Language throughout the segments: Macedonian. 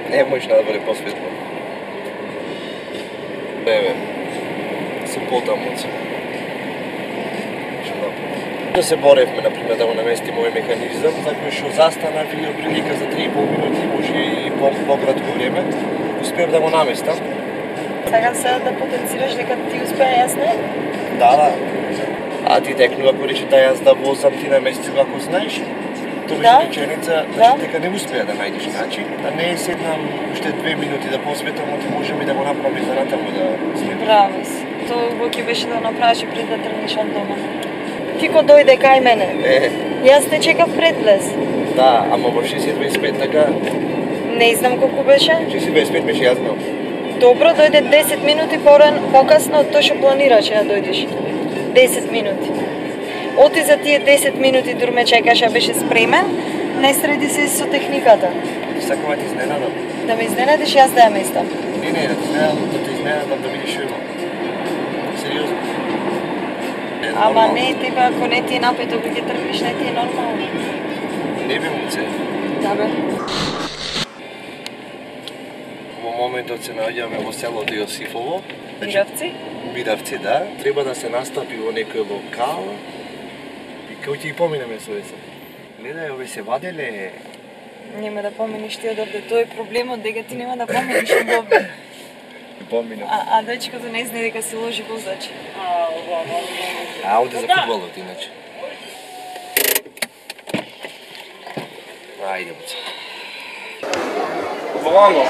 Не може да бъде по-светло. Бебе, се потамуци. Да се боревме, например, да го наместиме овој механизам, за кој што застана видеоприлика за 3,5 минути, може и по-кратко време, успеав да го наместам. Сакам сега да потенцираш дека ти успеа, јас не? Да. А ти текнува ако рече да јас да возам, ти намести ако знаеш, тоа беше реченица, значи дека не успеа да најдеш начин, да не седнам уште 2 минути да посветам, оти можеме да го направиме за натаму да снимаме. Браво си. Тоа го ќе беше да направиш пред да тргнеш од дома. Ти ко дојде кај мене. Јас те чекав пред влез. Да, ама во 6:25 така. Не знам колку беше. 6:25 беше, јас знам. Добро, дојде 10 минути покасно од тоа што планираше да дојдеш. 10 минути. Оти за тие 10 минути дур ме чекаше, беше спремен, не среди се со техниката. Сакам да ти изненадам. Да ме изненадиш, јас да ја местам. Не, да те изненадам да видиш има. Сериозно. Ама не, тебе ако не ти е напето, ако ќе тргнеш, не ти е нормално. Не би му це. Да бе. Во моментот се наоѓаме во селото Јосифово. Миравци? Миравци, да. Треба да се настапи во некој локал. И кај ќе ги поминеме со весе. Гледај, ове се ваделе. Нема да поминиш ти од овде. Тој е проблемот, дека ти нема да поминиш од овде. Поминам. А дечкото не знае дека се ложи возач. А, оде за фудбалот, иначе. Ајде, буца. Вованго.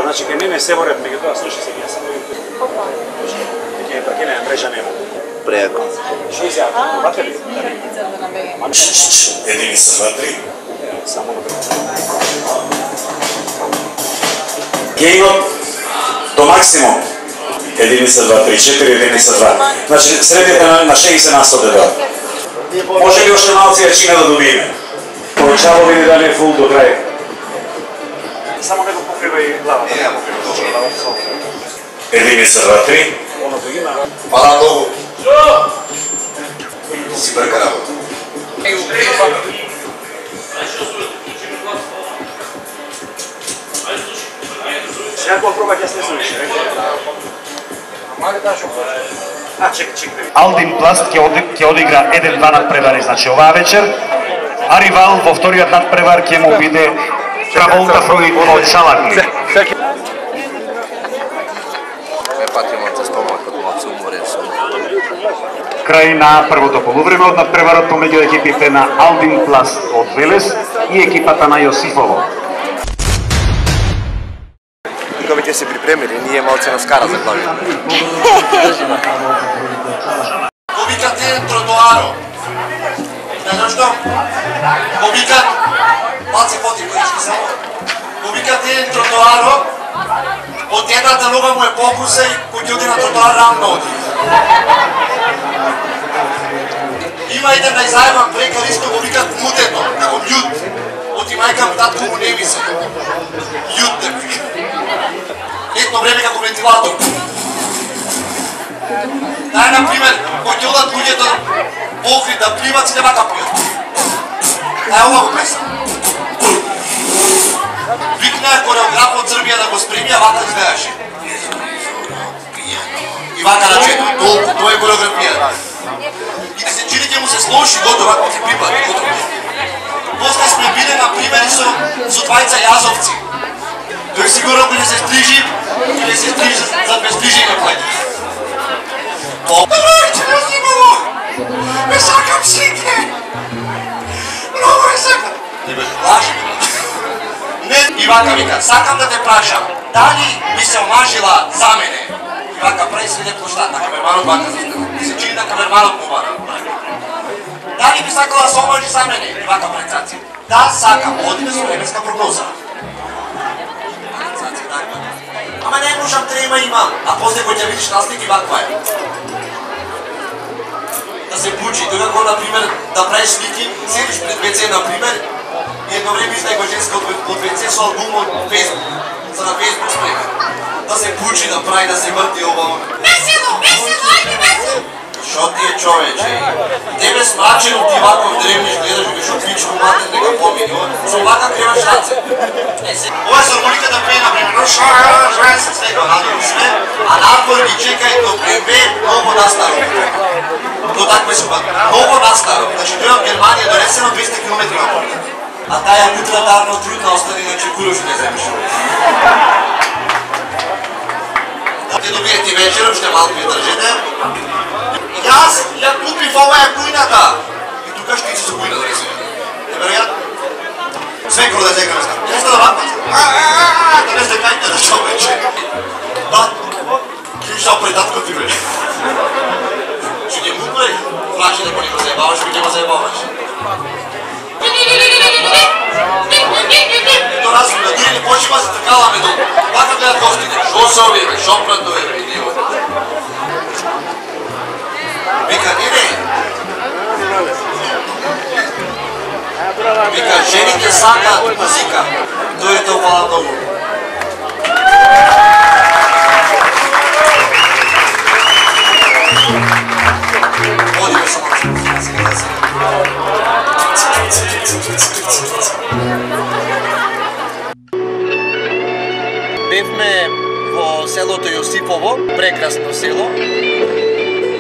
Значи, кај мене се борев, меѓутоа, слушай се, јас само ќе прекинеме мрежа нема. Преако. Што изјавите? Бате ли? Единица, 2, 3. Само на Гејот до максимум. Единица, 2, 3, 4, единица, 2. Значи, средните на 60% дебел. Може ли още малци јачина да добиеме? Поручаво ви да не е фул до крај. Само не го покрива и главата. Не го покрива главата. Единица, 2, 3. Оното има. Фала многу. Си брка работа. Някоја проба ќе се слуша. Алдин Пласт ќе одигра 1-2 надпревари, значи оваа вечер. А ривал во вториот надпревар ќе му биде Траволта Фрои од Шалакни. Крај на првото полувреме од надпреварот помеѓу екипите на Алдин Пласт од Велес и екипата на Јосифово. Кога веќе се припремили, ние малце на скара за глави. Обикат тротоаро. Знаеш што? Обикат. Малце поти, којшки само. Обикат тротоаро. Од едната нога му е покуса и кој ќе оди на тротоар рамно оди. Има еден најзаеман прекар исто го викат мутето, како мјут. Оти мајка му татко му не ми се. Мјут не вика. Едно време како вентилатор. Дај, например, кој ќе одат луѓето покри да пливат, се вака пијат. Дај ова го песам. Викнаа кореограф од Србија да го спреми, а вака изгледаше. И вака на чето, тоа е кореографија. И да се чини ќе му се сложи, готово, ако ќе припад, готово. После сме биле, например, со двајца јазовци. Тој сигурно кој не се стрижи, или се стрижи за безстрижење плети. Добре, че не снимало! Не сакам сите! Много не сакам! Не бе, лажи ме. Не, и вака вика, сакам да те прашам, дали би се омажила за мене? И вака прави следе площад на камерманот, вака се чини на камерманот му бара. Дали би сакала да се омажи за мене? И вака пред цаци. Да, сакам, одиме со временска прогноза. Ама не можам, треба имам, а после кој ќе видиш наслик и ваква е. Да се пучи, тога кога, например, да правиш слики, седиш пред ВЦ, например, и едно време издај го женска од ВЦ со албум од Фейсбук, за на Фейсбук спрема. Да се пучи, да прави, да се врти ова. Весело, весело, ајде весело! Шо ти е човече? Тебе смрачено ти вако древниш гледаш, виж от пичко матер нека помини. Со вака криваш раце. Ова се ролика да пее, например, шо се сега надолу све, а надвор ги чека и до пребе много настаро. До такве се пат. Много настаро. Значи тоа в Германија донесено 200 км на поле. А тая утрадарно трудна остане, иначе курош не земеш. Те добиете вечером, ще малко ја држете. Јас ја купив оваа кујната. И тука ще се кујна да ресим. Неверојатно. Свекро да зекаме знам. Јас да ваква. Да не се кајте да човече. Бат, кјушал пред татко ти бе. Ще не му бе. Флаше да го заебаваш, ќе го заебаваш. Ето разумно, дори не почива се такаваме долу. Вака гледат гостите. Шо се овие, шо пратове, идиот. Вика, не. Вика, жените сакаат музика. Тој е тоа долу. Одиме само. Бевме во селото Јосипово, прекрасно село,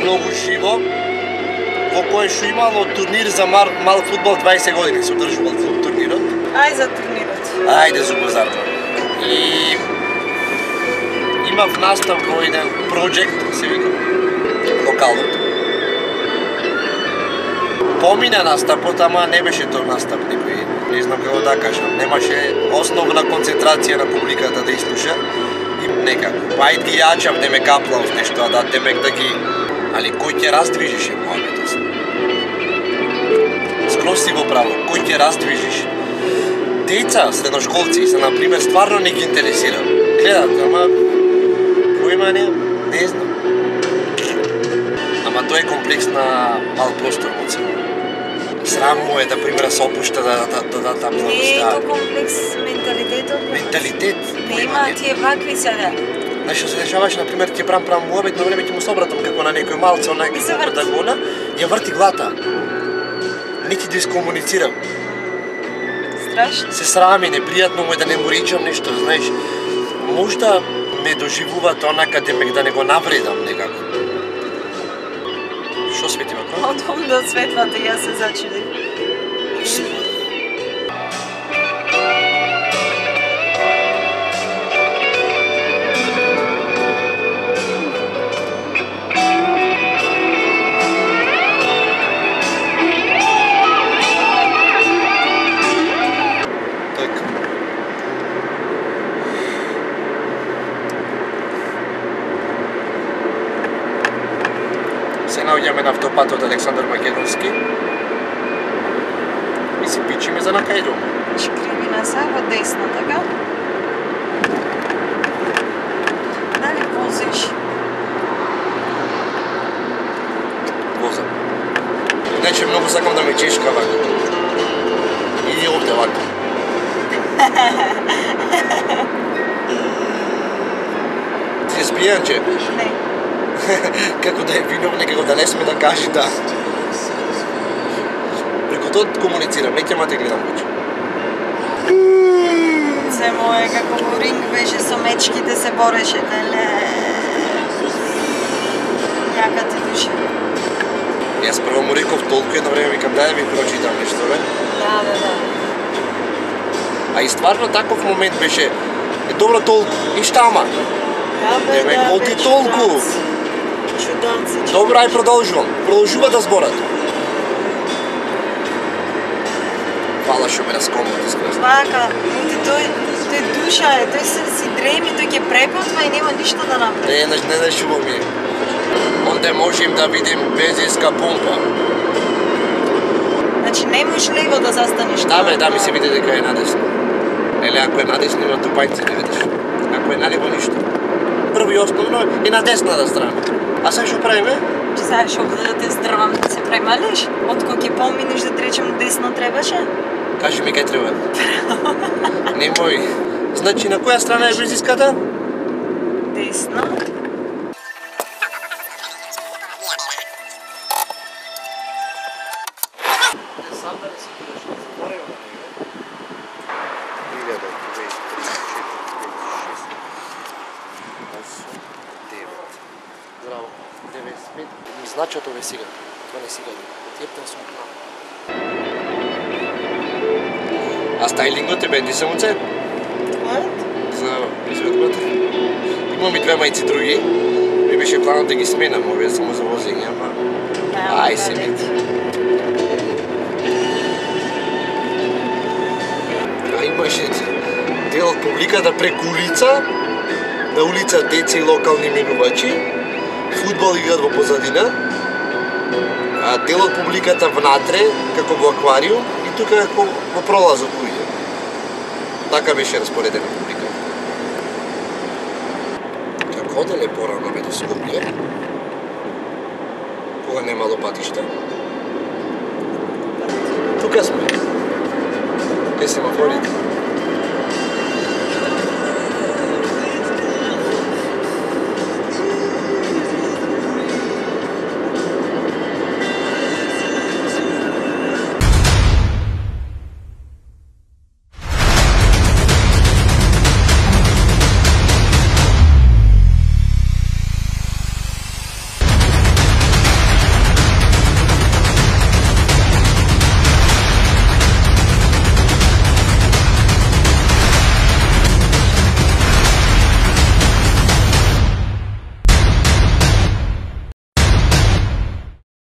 многу живо, во кое што имало турнир за мал фудбал 20 години се одржувал турнирот. Ај за турнирот. Ајде зубозарно. И имав настав во еден проект, се вика, локалот. Помина настапот, ама не беше тој настап никој, не знам како да кажам. Немаше основна концентрација на публиката да изслуша. И некако, ајд ги јачав да ме каплав нешто, а да темек да ги... Али кој ќе раздвижише мојабитост? Скроз си во право, кој ќе раздвижиш? Деца, средношколци, се, например, стварно не ги интересира. Гледат, ама... Којма не знам. Ама тоа е комплекс на мал простор во цело. Срам му е да примера се опушта да там Не е то комплекс менталитетот. Менталитет. Нема тие вакви сега. Знаеш што се дешаваш, например, ќе прам муабет, на време ќе му се обратам како на некој малце, онак да го ја врти глата. Не ти да искомуницирам. Страшно. Се срами, непријатно му е да не му речам нешто, знаеш. Можда ме доживуваат онака демек да не го навредам некако. Што свети вако? Одом до светлата, јас се зачудив. Се наоѓаме на автопатот Александар Македонски и се пичиме за накај дома. Кривина са во десно, така? Дали возиш? Возам. Иначе многу сакам да ме чешка вака. Иди овде вака. Ти е спијанче? Не. Како да е виновен, како да не сме да кажи да. Преку тоа комуницирам, не ќе ма те гледам очи. Се мое, како во ринг беше со мечките се бореше, неле. Јака ти душа. Јас прво му реков толку едно време, викам дај да ви прочитам нешто, бе. Да. А и стварно таков момент беше, добро толку, и штама. Да, оди толку. Чудаци. Добро, ај продолжувам. Продолжува да зборат. Фала што ме раскомнати скроз. Вака, тој душа е, тој си дреми, тој ќе препатва и нема ништо да направи. Не дешува ми. Онде можем да видим бензинска пумпа. Значи не можеш лево да застанеш. Да ми се види дека е надесно. Еле ако е надесно има тупајци, не видиш. Ако е налево ништо. Прво и основно е на десната страна. А сега што правиме? Че знаеш овде да те здравам да се премалиш? Откако ќе поминеш да речем десно требаше? Кажи ми кај треба. Немој. Значи на која страна е бензинската? Десно. Сам да не си бидеш затворено на него. 1000, 20, 30, 40, 50, 8, 9. Здраво. 9 значи тоа е сега. Това не сега. Тиептен сум план. А стайлингот е бенди само цел? За изведбата. Имам и две мајци други. Ми беше планот да ги сменам, овие само за возење, ама... Ај се вид. А имаше дел од публиката преку улица, на улица деца и локални минувачи, фудбал играат во позадина, а дел од публиката внатре, како во аквариум, и тука како во пролазот луѓе. Така беше распоредена публика. Како оделе порано до Скопје, кога немало патишта. Тука сме. Кај семафорите.